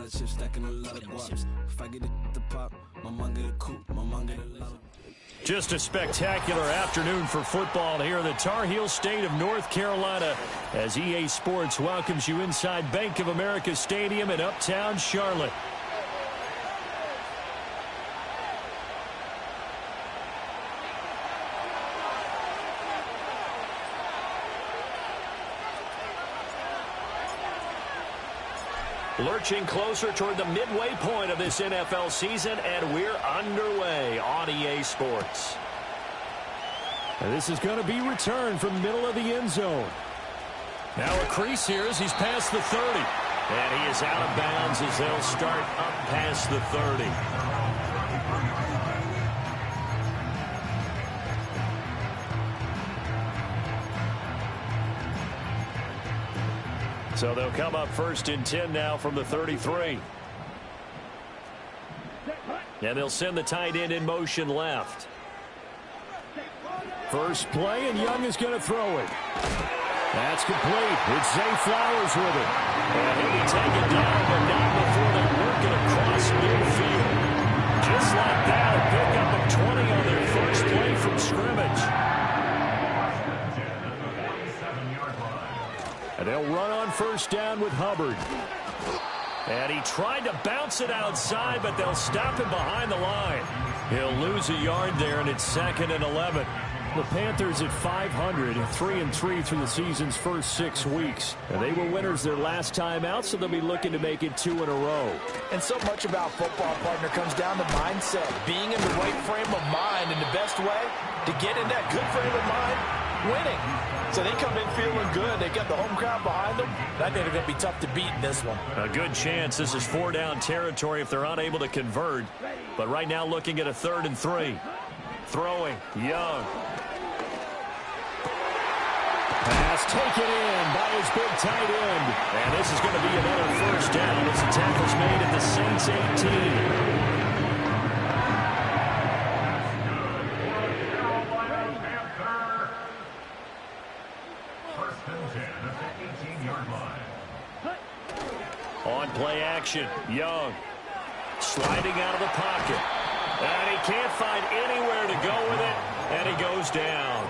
of chips, stacking a lot of guaps. If I get it the pop, my mom get a coupe, my mom get a lot of... Just a spectacular afternoon for football here in the Tar Heel state of North Carolina as EA Sports welcomes you inside Bank of America Stadium in Uptown Charlotte. Lurching closer toward the midway point of this NFL season, and we're underway on EA Sports. And this is going to be returned from the middle of the end zone. Now a crease here as he's past the 30. And he is out of bounds as they'll start up past the 30. So they'll come up 1st and 10 now from the 33. And they'll send the tight end in motion left. First play, and Young is going to throw it. That's complete. It's Zay Flowers with it. And he'll be taken down, but not before they work it across midfield. Just like that, a pickup of 20 on their first play from scrimmage. And they'll run on first down with Hubbard. And he tried to bounce it outside, but they'll stop him behind the line. He'll lose a yard there, and it's 2nd and 11. The Panthers at 500, 3-3 through the season's first 6 weeks. And they were winners their last time out, so they'll be looking to make it 2 in a row. And so much about football, partner, comes down to mindset. Being in the right frame of mind, and the best way to get in that good frame of mind, winning. So they come in feeling good. They got the home crowd behind them. I think they're going to be tough to beat in this one. A good chance. This is 4-down territory if they're unable to convert. But right now looking at a 3rd and 3. Throwing. Young. Pass taken in by his big tight end. And this is going to be another first down as the tackle's made at the Saints 18. On play action, Young sliding out of the pocket. And he can't find anywhere to go with it, and he goes down.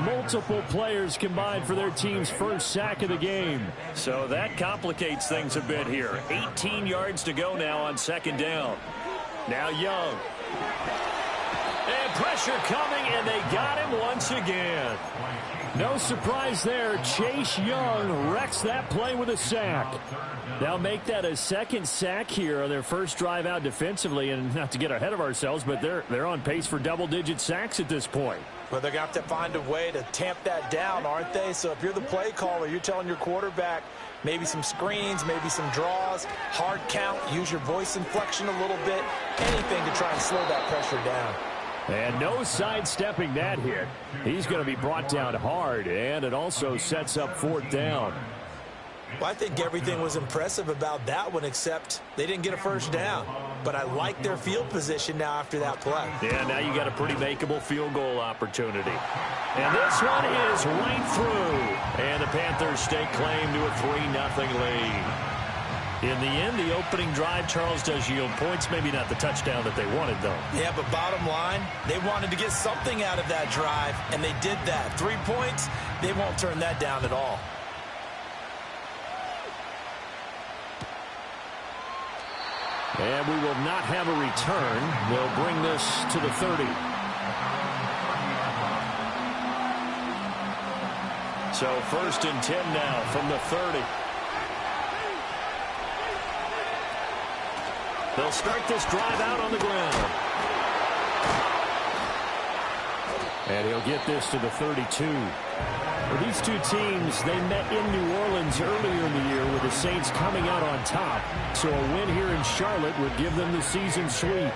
Multiple players combined for their team's first sack of the game. So that complicates things a bit here. 18 yards to go now on 2nd down. Now Young. And pressure coming, and they got him once again. No surprise there. Chase Young wrecks that play with a sack. They'll make that a 2nd sack here on their first drive out defensively. And not to get ahead of ourselves, but they're on pace for double-digit sacks at this point. But they're going to have to find a way to tamp that down, aren't they? So if you're the play caller, you're telling your quarterback maybe some screens, maybe some draws, hard count, use your voice inflection a little bit, anything to try and slow that pressure down. And no sidestepping that hit. He's going to be brought down hard, and it also sets up 4th down. Well, I think everything was impressive about that one, except they didn't get a first down. But I like their field position now after that play. Yeah, now you got a pretty makeable field goal opportunity. And this one is right through. And the Panthers stake claim to a 3-0 lead. In the end, the opening drive, Charles, does yield points. Maybe not the touchdown that they wanted, though. Yeah, but bottom line, they wanted to get something out of that drive, and they did that. 3 points, they won't turn that down at all. And we will not have a return. They'll bring this to the 30. So 1st and 10 now from the 30. They'll start this drive out on the ground. And he'll get this to the 32. Well, these two teams, they met in New Orleans earlier in the year with the Saints coming out on top. So a win here in Charlotte would give them the season sweep.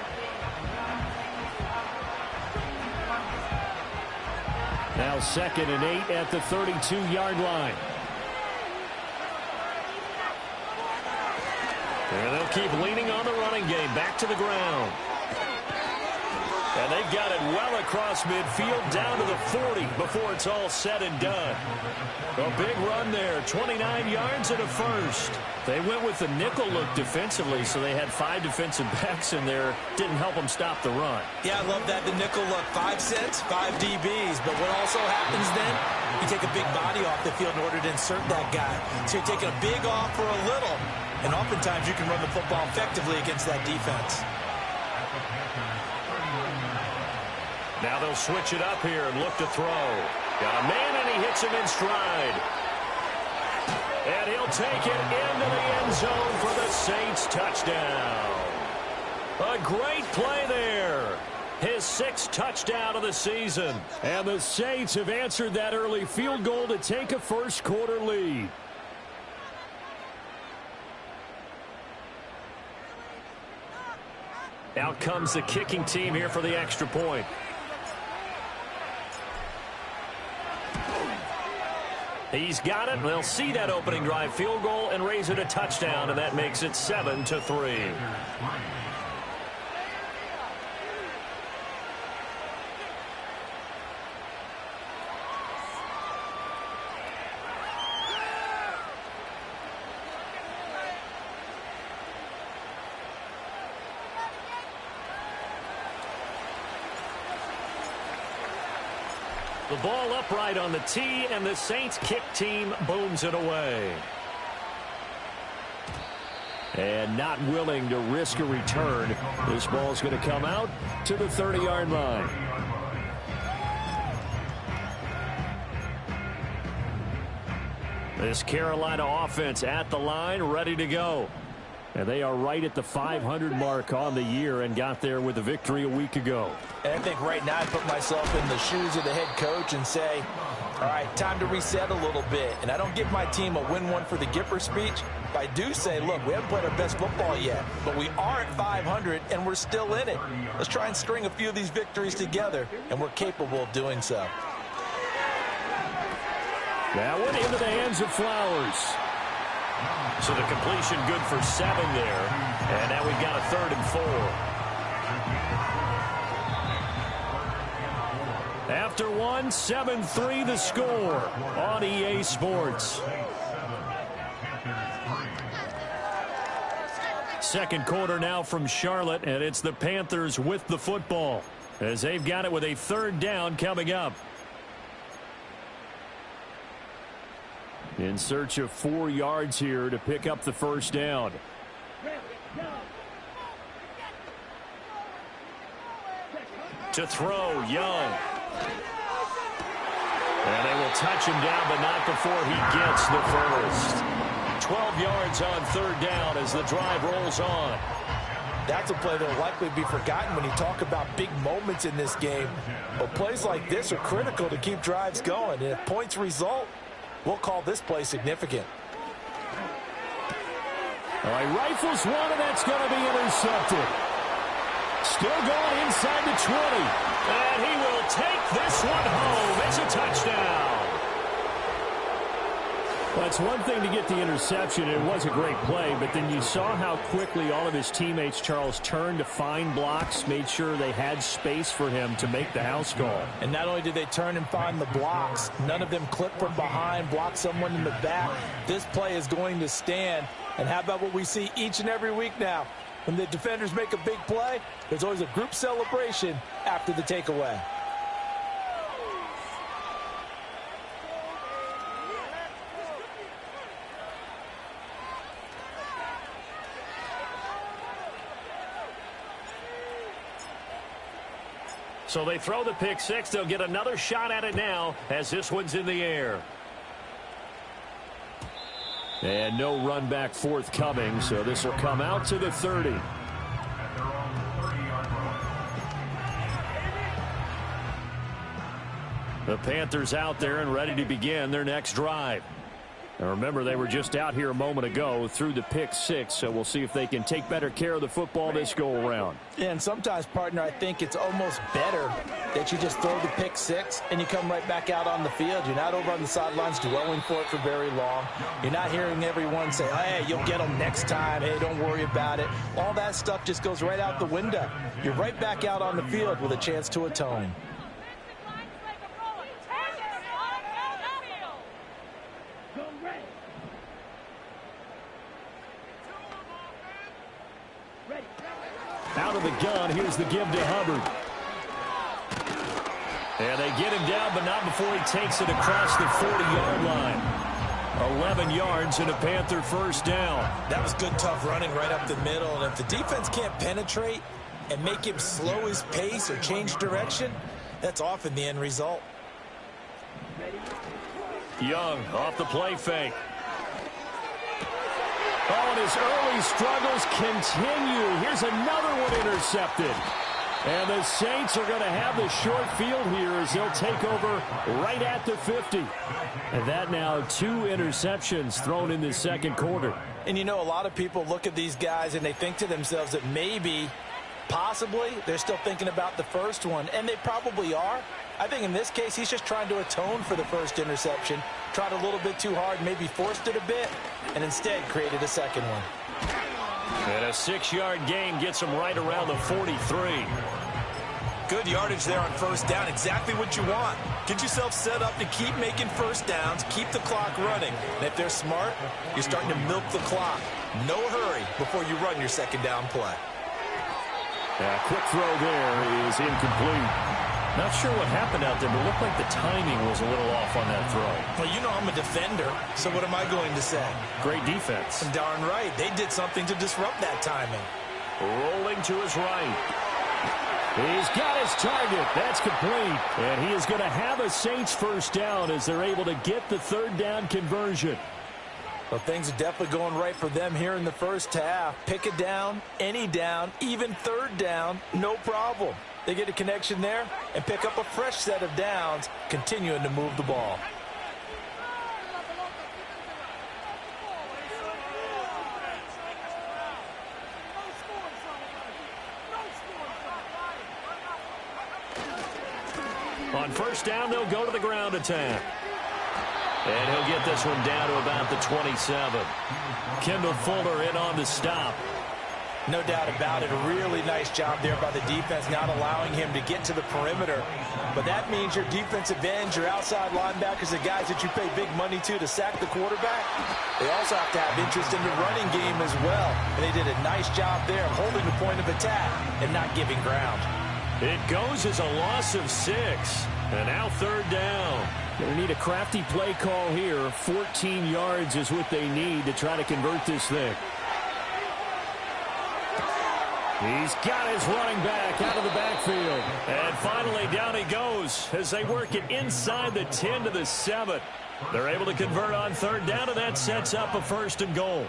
Now 2nd and 8 at the 32-yard line. And they'll keep leaning on the running game. Back to the ground. And they've got it well across midfield down to the 40 before it's all said and done. A big run there, 29 yards and a first. They went with the nickel look defensively, so they had 5 defensive backs in there. Didn't help them stop the run. Yeah, I love that, the nickel look. 5 sets, 5 DBs. But what also happens then, you take a big body off the field in order to insert that guy. So you're taking a big off for a little. And oftentimes you can run the football effectively against that defense. Now they'll switch it up here and look to throw. Got a man, and he hits him in stride. And he'll take it into the end zone for the Saints touchdown. A great play there. His 6th touchdown of the season. And the Saints have answered that early field goal to take a first-quarter lead. Out comes the kicking team here for the extra point. He's got it. They'll see that opening drive field goal and raise it a touchdown, and that makes it 7-3. The ball upright on the tee, and the Saints kick team booms it away. And not willing to risk a return. This ball's going to come out to the 30-yard line. This Carolina offense at the line, ready to go. And they are right at the 500 mark on the year and got there with a victory a week ago. And I think right now I put myself in the shoes of the head coach and say, all right, time to reset a little bit. And I don't give my team a win one for the Gipper speech. But I do say, look, we haven't played our best football yet, but we are at 500 and we're still in it. Let's try and string a few of these victories together, and we're capable of doing so. That one into the hands of Flowers. So the completion good for 7 there. And now we've got a 3rd and 4. After 1, 7-3 the score on EA Sports. Second quarter now from Charlotte, and it's the Panthers with the football as they've got it with a 3rd down coming up. In search of 4 yards here to pick up the first down. To throw, Young. And they will touch him down, but not before he gets the first. 12 yards on 3rd down as the drive rolls on. That's a play that will likely be forgotten when you talk about big moments in this game. But plays like this are critical to keep drives going. And if points result, we'll call this play significant. All right, rifles one, and that's going to be intercepted. Still going inside the 20. And he will take this one home. It's a touchdown. Well, it's one thing to get the interception. It was a great play, but then you saw how quickly all of his teammates, Charles, turned to find blocks, made sure they had space for him to make the house call. And not only did they turn and find the blocks, none of them clip from behind, block someone in the back. This play is going to stand. And how about what we see each and every week now? When the defenders make a big play, there's always a group celebration after the takeaway. So they throw the pick 6. They'll get another shot at it now as this one's in the air. And no run back forthcoming, so this will come out to the 30. The Panthers out there and ready to begin their next drive. Now remember, they were just out here a moment ago through the pick six, so we'll see if they can take better care of the football this go-around. And sometimes, partner, I think it's almost better that you just throw the pick six and you come right back out on the field. You're not over on the sidelines dwelling for it for very long. You're not hearing everyone say, hey, you'll get them next time. Hey, don't worry about it. All that stuff just goes right out the window. You're right back out on the field with a chance to atone. Out of the gun, here's the give to Hubbard. And they get him down, but not before he takes it across the 40-yard line. 11 yards and a Panther first down. That was good, tough running right up the middle. And if the defense can't penetrate and make him slow his pace or change direction, that's often the end result. Young off the play fake. Oh, and his early struggles continue. Here's another one intercepted. And the Saints are going to have the short field here as they'll take over right at the 50. And that now 2 interceptions thrown in the second quarter. And you know, a lot of people look at these guys and they think to themselves that maybe, possibly, they're still thinking about the first one. And they probably are. I think in this case, he's just trying to atone for the first interception. Tried a little bit too hard, maybe forced it a bit, and instead created a second one. And a 6-yard gain gets him right around the 43. Good yardage there on first down. Exactly what you want. Get yourself set up to keep making first downs, keep the clock running. And if they're smart, you're starting to milk the clock. No hurry before you run your second down play. Quick throw there is incomplete. Not sure what happened out there, but it looked like the timing was a little off on that throw. Well, you know I'm a defender, so what am I going to say? Great defense. And darn right. They did something to disrupt that timing. Rolling to his right. He's got his target. That's complete. And he is going to have a Saints first down as they're able to get the third down conversion. Well, things are definitely going right for them here in the first half. Pick a down, any down, even third down, no problem. They get a connection there and pick up a fresh set of downs, continuing to move the ball. On first down, they'll go to the ground attack. And he'll get this one down to about the 27. Kendall Fuller in on the stop. No doubt about it. A really nice job there by the defense, not allowing him to get to the perimeter. But that means your defensive ends, your outside linebackers, the guys that you pay big money to sack the quarterback, they also have to have interest in the running game as well. And they did a nice job there of holding the point of attack and not giving ground. It goes as a loss of 6. And now third down. They need a crafty play call here. 14 yards is what they need to try to convert this thing. He's got his running back out of the backfield. And finally down he goes as they work it inside the 10 to the 7. They're able to convert on third down, and that sets up a first and goal.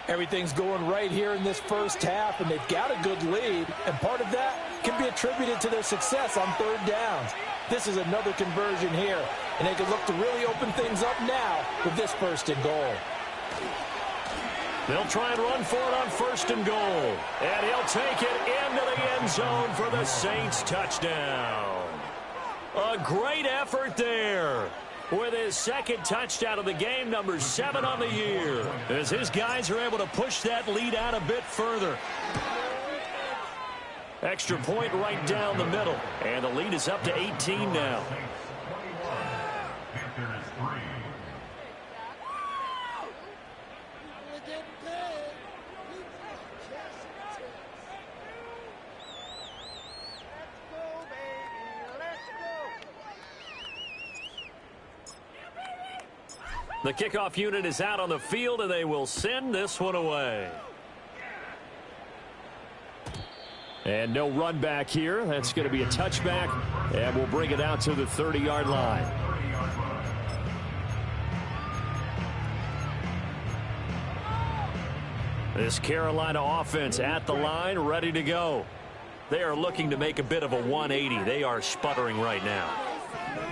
Everything's going right here in this first half, and they've got a good lead. And part of that can be attributed to their success on third downs. This is another conversion here, and they can look to really open things up now with this first and goal. They'll try and run for it on first and goal. And he'll take it into the end zone for the Saints touchdown. A great effort there with his second touchdown of the game, number 7 on the year, as his guys are able to push that lead out a bit further. Extra point right down the middle, and the lead is up to 18 now. The kickoff unit is out on the field, and they will send this one away. And no run back here. That's going to be a touchback, and we'll bring it out to the 30-yard line. This Carolina offense at the line, ready to go. They are looking to make a bit of a 180. They are sputtering right now.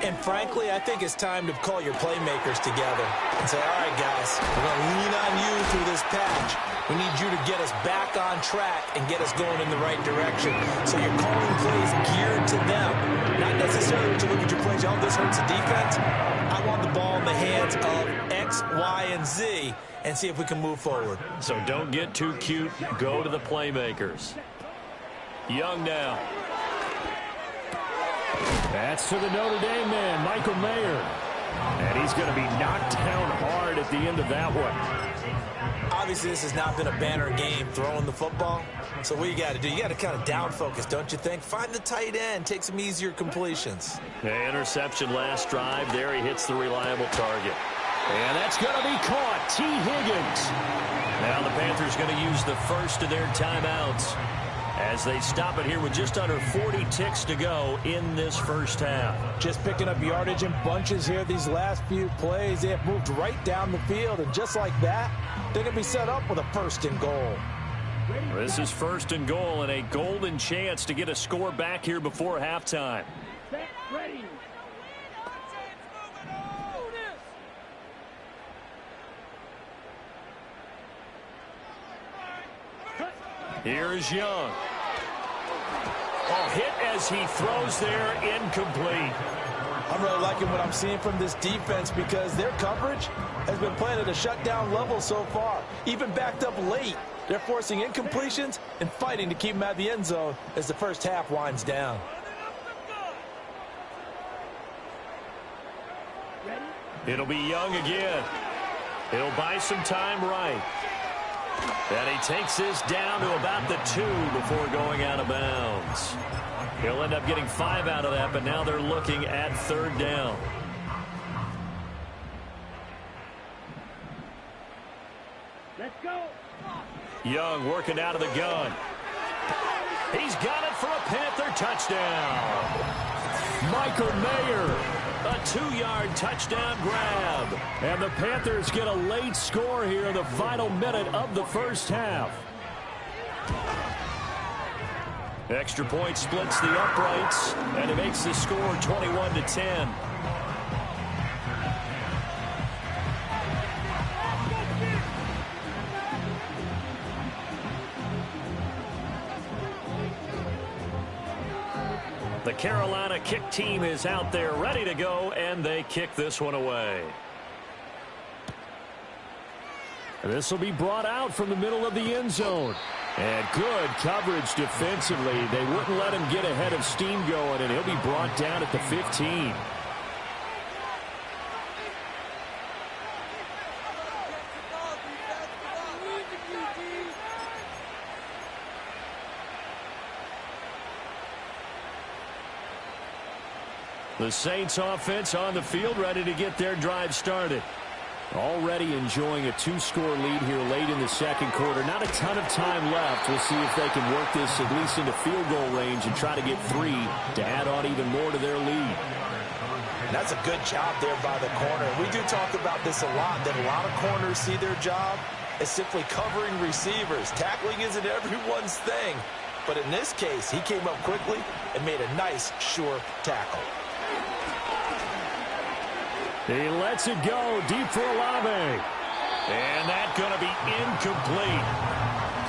And frankly, I think it's time to call your playmakers together and say, all right, guys, we're going to lean on you through this patch. We need you to get us back on track and get us going in the right direction. So you're calling plays geared to them, not necessarily to look at your plays. Oh, this hurts the defense. I want the ball in the hands of X, Y, and Z and see if we can move forward. So don't get too cute. Go to the playmakers. Young now. That's to the Notre Dame man, Michael Mayer. And he's going to be knocked down hard at the end of that one. Obviously, this has not been a banner game throwing the football. So what you got to do, you got to kind of down focus, don't you think? Find the tight end, take some easier completions. The interception last drive. There he hits the reliable target. And that's going to be caught. T. Higgins. Now the Panthers going to use the first of their timeouts as they stop it here with just under 40 ticks to go in this first half. Just picking up yardage in bunches here these last few plays. They have moved right down the field, and just like that, they're going to be set up with a first and goal. This is first and goal and a golden chance to get a score back here before halftime. Ready. Here's Young. Oh, hit as he throws there, incomplete. I'm really liking what I'm seeing from this defense because their coverage has been playing at a shutdown level so far. Even backed up late, they're forcing incompletions and fighting to keep them out of the end zone as the first half winds down. It'll be Young again. He'll buy some time right. And he takes this down to about the 2 before going out of bounds. He'll end up getting 5 out of that, but now they're looking at third down. Let's go. Young working out of the gun. He's got it for a Panther touchdown. Michael Mayer. A 2-yard touchdown grab. And the Panthers get a late score here in the final minute of the first half. Extra point splits the uprights, and it makes the score 21-10. The Carolina kick team is out there ready to go, and they kick this one away. This will be brought out from the middle of the end zone. And good coverage defensively. They wouldn't let him get ahead of steam going, and he'll be brought down at the 15. The Saints offense on the field, ready to get their drive started. Already enjoying a 2-score lead here late in the second quarter. Not a ton of time left. We'll see if they can work this at least into field goal range and try to get 3 to add on even more to their lead. That's a good job there by the corner. We do talk about this a lot, that a lot of corners see their job as simply covering receivers. Tackling isn't everyone's thing. But in this case, he came up quickly and made a nice, sure tackle. He lets it go deep for Olave. And that's going to be incomplete.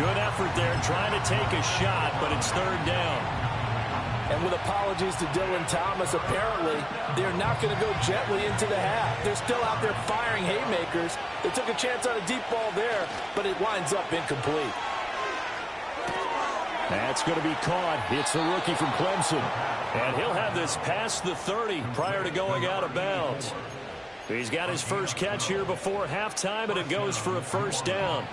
Good effort there trying to take a shot, but it's third down. And with apologies to Dylan Thomas, apparently they're not going to go gently into the half. They're still out there firing haymakers. They took a chance on a deep ball there, but it winds up incomplete. That's going to be caught. It's the rookie from Clemson. And he'll have this past the 30 prior to going out of bounds. He's got his first catch here before halftime, and it goes for a first down.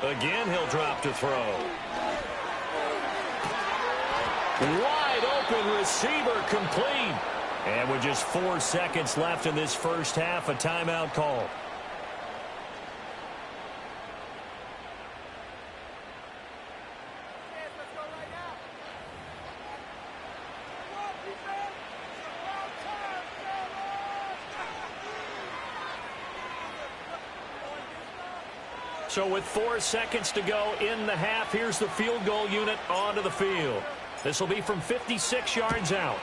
Again, he'll drop to throw. Wide open receiver complete. And with just 4 seconds left in this first half, a timeout call. So with 4 seconds to go in the half, here's the field goal unit onto the field. This will be from 56 yards out.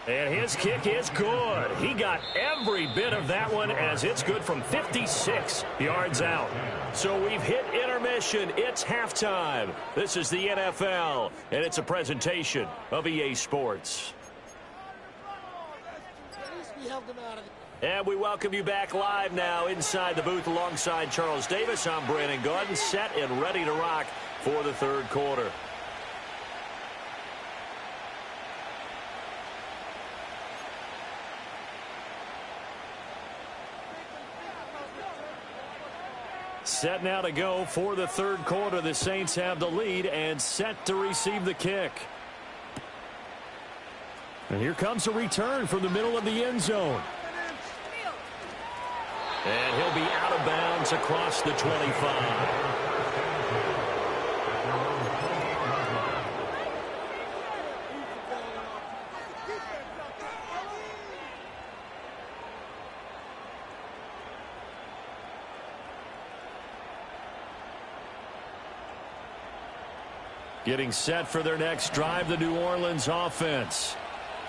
And his kick is good. He got every bit of that one as it's good from 56 yards out. So we've hit intermission. It's halftime. This is the NFL, and it's a presentation of EA Sports. And we welcome you back live now inside the booth alongside Charles Davis. I'm Brandon Gaudin, set and ready to rock for the third quarter. Set now to go for the third quarter. The Saints have the lead and set to receive the kick. And here comes a return from the middle of the end zone. And he'll be out of bounds across the 25. Getting set for their next drive, the New Orleans offense.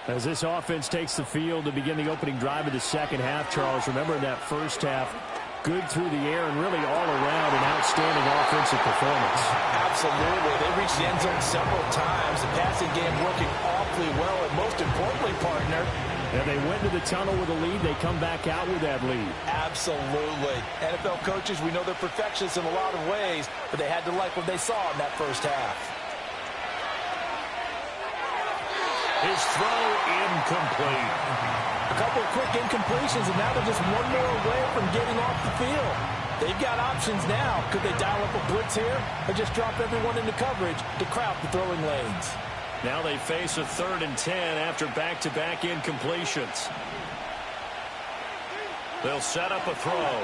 As this offense takes the field to begin the opening drive of the second half, Charles, remember in that first half, good through the air and really all around an outstanding offensive performance. Absolutely. They reached the end zone several times. The passing game working awfully well, and most importantly, partner, and they went to the tunnel with a lead. They come back out with that lead. Absolutely. NFL coaches, we know they're perfectionists in a lot of ways, but they had to like what they saw in that first half. His throw incomplete. A couple of quick incompletions, and now they're just one more away from getting off the field. They've got options now. Could they dial up a blitz here or just drop everyone into coverage to crowd the throwing lanes? Now they face a 3rd and 10 after back-to-back incompletions. They'll set up a throw.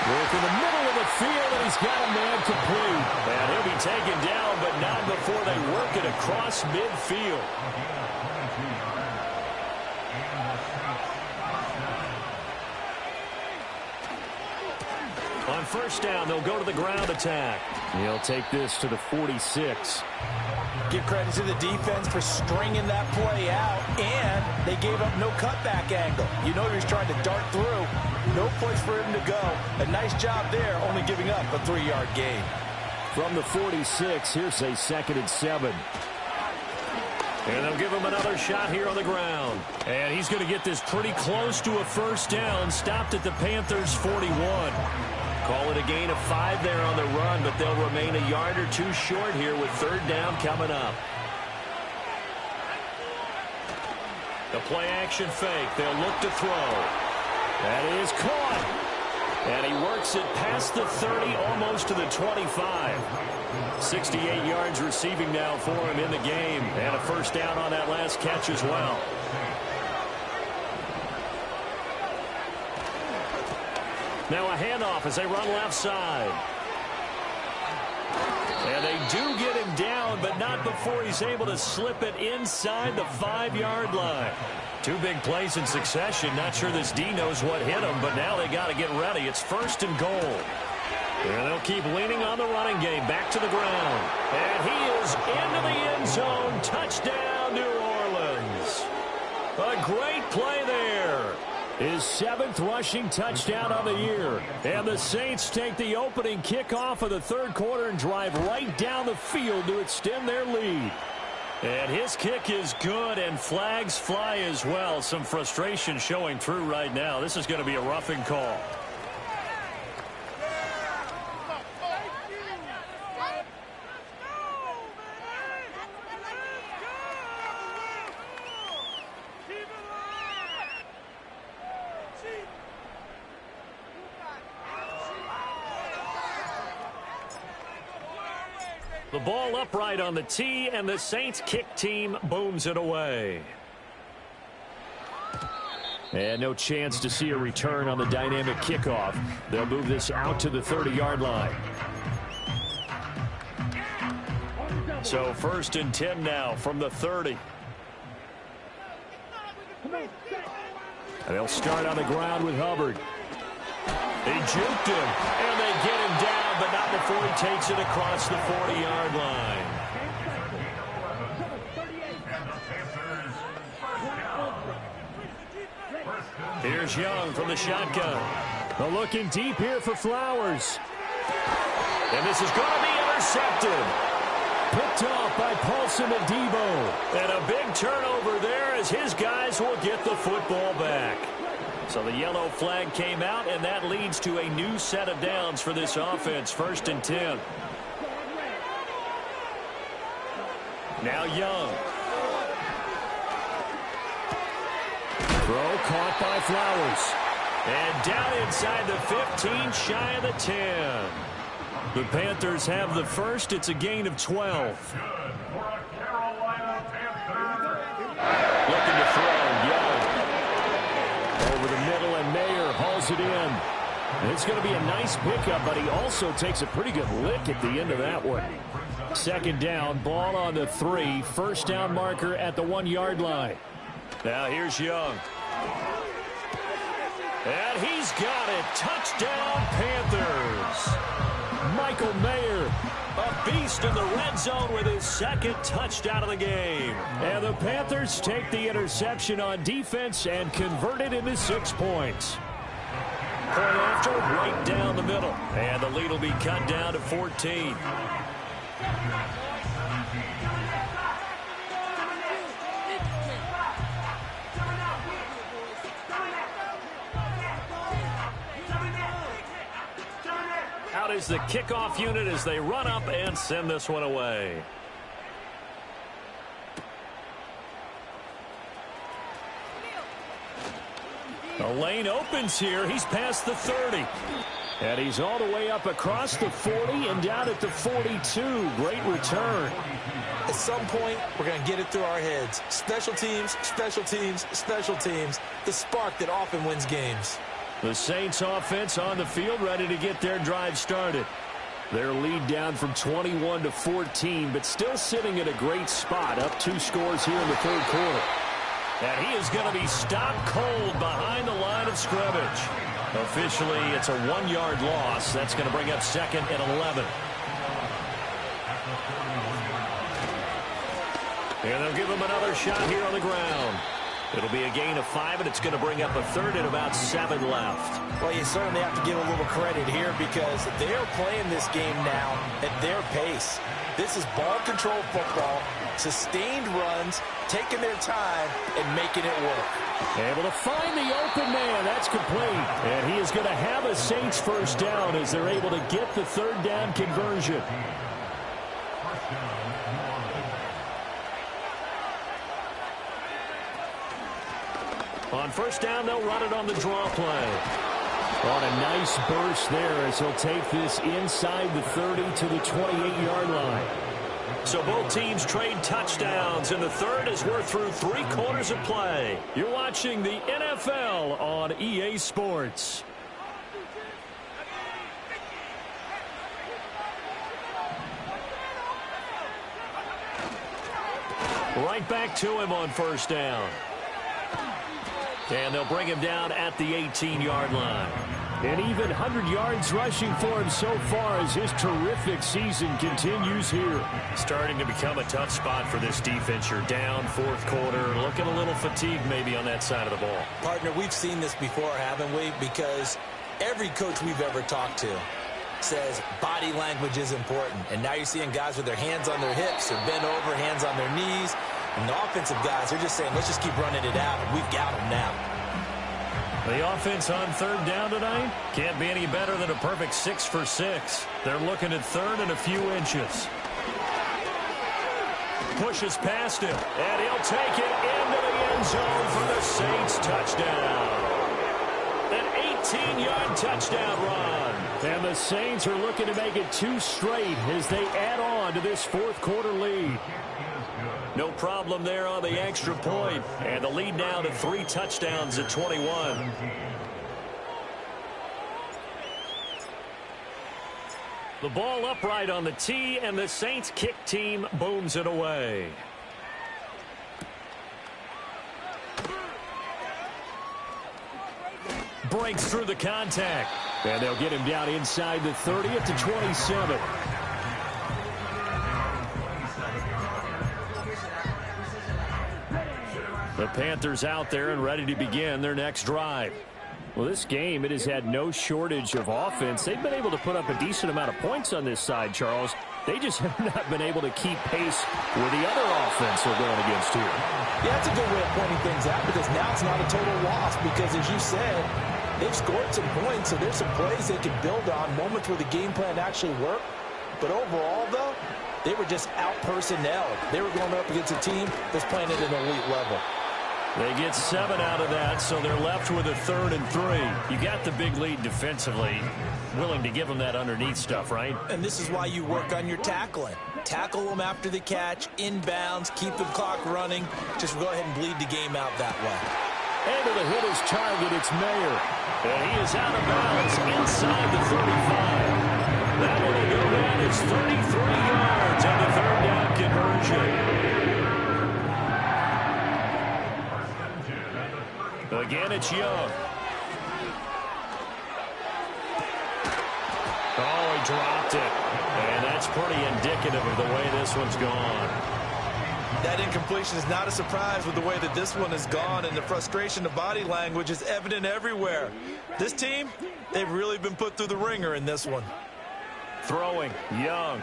Work in the middle of the field, and he's got a man complete. And he'll be taken down, but not before they work it across midfield. On first down, they'll go to the ground attack. He'll take this to the 46. Give credit to the defense for stringing that play out, and they gave up no cutback angle. You know he's trying to dart through. No place for him to go. A nice job there, only giving up a 3-yard gain. From the 46, here's a 2nd and 7. And they'll give him another shot here on the ground. And he's going to get this pretty close to a first down. Stopped at the Panthers' 41. Call it a gain of 5 there on the run, but they'll remain a yard or 2 short here with 3rd down coming up. The play action fake. They'll look to throw. That is caught. And he works it past the 30, almost to the 25. 68 yards receiving now for him in the game. And a first down on that last catch as well. Now a handoff as they run left side. And they do get him down, but not before he's able to slip it inside the 5-yard line. 2 big plays in succession. Not sure this D knows what hit him, but now they got to get ready. It's 1st and goal. And they'll keep leaning on the running game. Back to the ground. And he is into the end zone. Touchdown, New Orleans. A great play there. His 7th rushing touchdown of the year. And the Saints take the opening kickoff of the third quarter and drive right down the field to extend their lead. And his kick is good, and flags fly as well. Some frustration showing through right now. This is going to be a roughing call. The ball upright on the tee, and the Saints kick team booms it away. And no chance to see a return on the dynamic kickoff. They'll move this out to the 30-yard line. So 1st and 10 now from the 30. And they'll start on the ground with Hubbard. He juked him, and they get him down, but not before he takes it across the 40-yard line. Here's Young from the shotgun. They're looking deep here for Flowers. And this is going to be intercepted. Picked off by Paulson and Debo. And a big turnover there as his guys will get the football back. So the yellow flag came out, and that leads to a new set of downs for this offense. 1st and 10. Now Young. Throw caught by Flowers. And down inside the 15, shy of the 10. The Panthers have the first. It's a gain of 12. Looking to throw, Young. Over the middle, and Mayer hauls it in. And it's going to be a nice pickup, but he also takes a pretty good lick at the end of that one. 2nd down, ball on the 3. 1st down marker at the 1-yard line. Now here's Young. And he's got it. Touchdown, Panthers. Michael Mayer. A beast in the red zone with his 2nd touchdown of the game. And the Panthers take the interception on defense and convert it into 6 points. Point after, right down the middle. And the lead will be cut down to 14. Out is the kickoff unit as they run up and send this one away. The lane opens here. He's past the 30. And he's all the way up across the 40 and down at the 42. Great return. At some point, we're going to get it through our heads. Special teams, special teams, special teams. The spark that often wins games. The Saints offense on the field, ready to get their drive started. Their lead down from 21 to 14, but still sitting at a great spot, up 2 scores here in the 3rd quarter. And he is going to be stopped cold behind the line of scrimmage. Officially, it's a 1-yard loss. That's going to bring up 2nd and 11. And they'll give him another shot here on the ground. It'll be a gain of 5, and it's going to bring up a 3rd and about 7 left. Well, you certainly have to give a little credit here because they're playing this game now at their pace. This is ball control football, sustained runs, taking their time, and making it work. Able to find the open man. That's complete. And he is going to have a Saints 1st down as they're able to get the 3rd down conversion. On 1st down, they'll run it on the draw play. On a nice burst there as he'll take this inside the 30 to the 28-yard line. So both teams trade touchdowns in the 3rd as we're through 3 quarters of play. You're watching the NFL on EA Sports. Right back to him on 1st down. And they'll bring him down at the 18-yard line. And even 100 yards rushing for him so far as his terrific season continues here. Starting to become a tough spot for this defense. You're down 4th quarter, looking a little fatigued maybe on that side of the ball. Partner, we've seen this before, haven't we? Because every coach we've ever talked to says body language is important. And now you're seeing guys with their hands on their hips or bent over, hands on their knees. And the offensive guys are just saying, let's just keep running it out, and we've got them now. The offense on 3rd down tonight can't be any better than a perfect 6 for 6. They're looking at 3rd and a few inches. Pushes past him, and he'll take it into the end zone for the Saints touchdown. An 18-yard touchdown run. And the Saints are looking to make it 2 straight as they add on to this 4th quarter lead. No problem there on the extra point. And the lead now to 3 touchdowns at 21. The ball upright on the tee, and the Saints kick team booms it away. Breaks through the contact. And they'll get him down inside the 30 at the 27. The Panthers out there and ready to begin their next drive. Well, this game, it has had no shortage of offense. They've been able to put up a decent amount of points on this side, Charles. They just have not been able to keep pace with the other offense they're going against here. Yeah, that's a good way of pointing things out because now it's not a total loss because, as you said, they've scored some points, so there's some plays they can build on, moments where the game plan actually worked. But overall, though, they were just out-personnelled. They were going up against a team that's playing at an elite level. They get 7 out of that, so they're left with a 3rd and 3. You got the big lead defensively. Willing to give them that underneath stuff, right? And this is why you work on your tackling. Tackle them after the catch, inbounds, keep the clock running. Just go ahead and bleed the game out that way. And to the hitter's target, it's Mayer. And he is out of bounds inside the 35. That one will go down. It's 33 yards on the 3rd down conversion. Again, it's Young. Oh, he dropped it. And that's pretty indicative of the way this one's gone. That incompletion is not a surprise with the way that this one has gone, and the frustration of body language is evident everywhere. This team, they've really been put through the ringer in this one. Throwing, Young.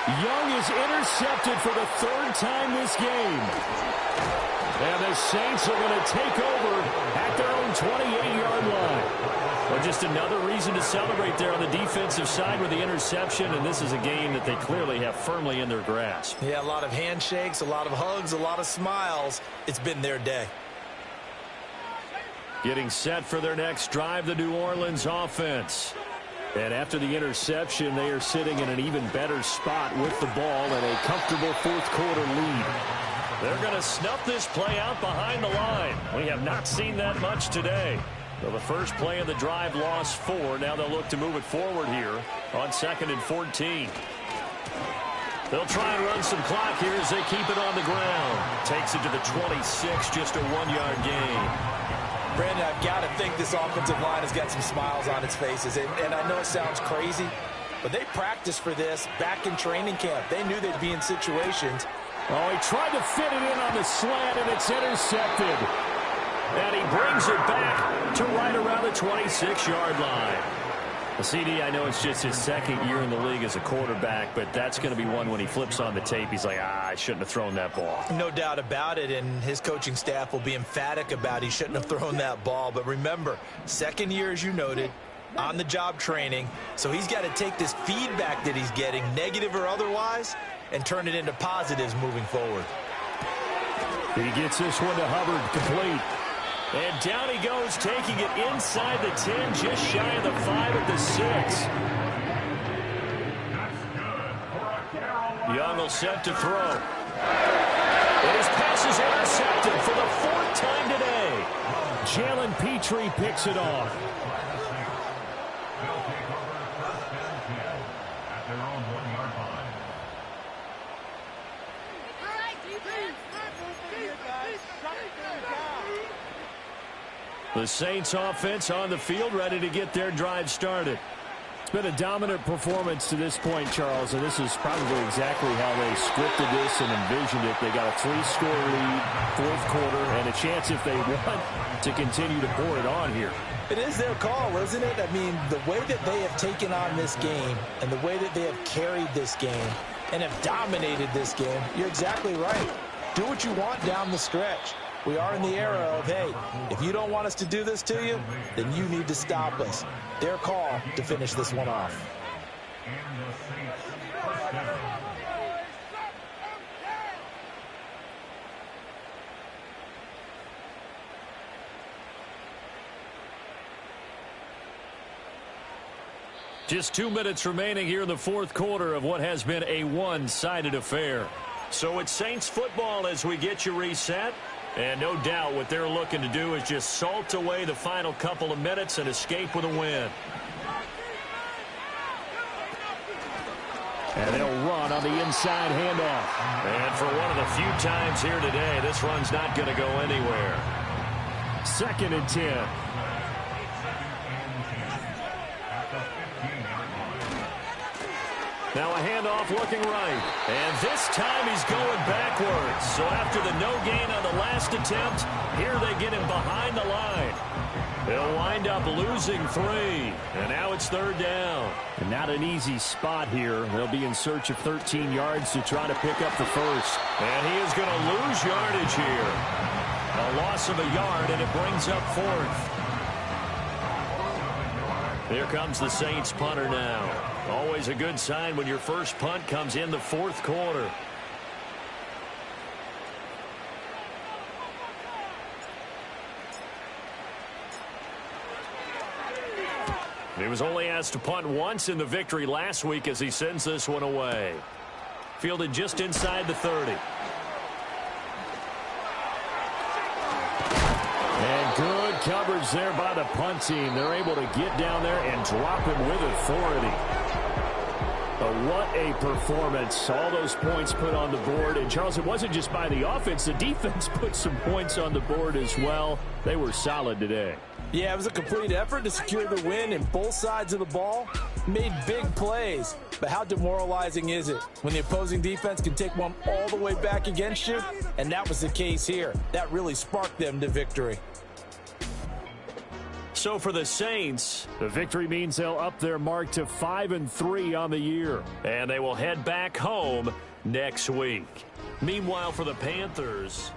Young is intercepted for the 3rd time this game. And the Saints are going to take over at their own 28-yard line. Well, just another reason to celebrate there on the defensive side with the interception, and this is a game that they clearly have firmly in their grasp. Yeah, a lot of handshakes, a lot of hugs, a lot of smiles. It's been their day. Getting set for their next drive, the New Orleans offense. And after the interception, they are sitting in an even better spot with the ball and a comfortable 4th quarter lead. They're going to snuff this play out behind the line. We have not seen that much today. So the first play of the drive lost 4. Now they'll look to move it forward here on 2nd and 14. They'll try and run some clock here as they keep it on the ground. Takes it to the 26, just a 1-yard gain. Brandon, I've got to think this offensive line has got some smiles on its faces. And I know it sounds crazy, but they practiced for this back in training camp. They knew they'd be in situations. Oh, he tried to fit it in on the slant, and it's intercepted. And he brings it back to right around the 26-yard line. The CD, I know it's just his 2nd year in the league as a quarterback, but that's going to be one when he flips on the tape. He's like, I shouldn't have thrown that ball. No doubt about it, and his coaching staff will be emphatic about he shouldn't have thrown that ball. But remember, 2nd year, as you noted, on-the-job training, so he's got to take this feedback that he's getting, negative or otherwise, and turn it into positives moving forward. He gets this one to Hubbard, complete. And down he goes, taking it inside the 10, just shy of the 5 at the 6. Young will set to throw. And his pass is intercepted for the 4th time today. Jalen Petrie picks it off. The Saints offense on the field, ready to get their drive started. It's been a dominant performance to this point, Charles, and this is probably exactly how they scripted this and envisioned it. They got a 3-score lead, 4th quarter, and a chance if they want to continue to pour it on here. It is their call, isn't it? I mean, the way that they have taken on this game and the way that they have carried this game and have dominated this game, you're exactly right. Do what you want down the stretch. We are in the era of, hey, if you don't want us to do this to you, then you need to stop us. Their call to finish this one off. Just 2 minutes remaining here in the 4th quarter of what has been a one-sided affair. So it's Saints football as we get you reset. And no doubt what they're looking to do is just salt away the final couple of minutes and escape with a win. And they'll run on the inside handoff. And for one of the few times here today, this run's not going to go anywhere. 2nd and 10. Now a handoff looking right. And this time he's going backwards. So after the no gain on the last attempt, here they get him behind the line. They'll wind up losing 3. And now it's 3rd down. And not an easy spot here. They'll be in search of 13 yards to try to pick up the first. And he is going to lose yardage here. A loss of a yard, and it brings up 4th. Here comes the Saints punter now. Always a good sign when your first punt comes in the 4th quarter. He was only asked to punt once in the victory last week as he sends this one away. Fielded just inside the 30. And good coverage there by the punt team. They're able to get down there and drop him with authority. But what a performance. All those points put on the board. And, Charles, it wasn't just by the offense. The defense put some points on the board as well. They were solid today. Yeah, it was a complete effort to secure the win, and both sides of the ball made big plays. But how demoralizing is it when the opposing defense can take one all the way back against you? And that was the case here. That really sparked them to victory. So for the Saints, the victory means they'll up their mark to 5-3 on the year. And they will head back home next week. Meanwhile, for the Panthers,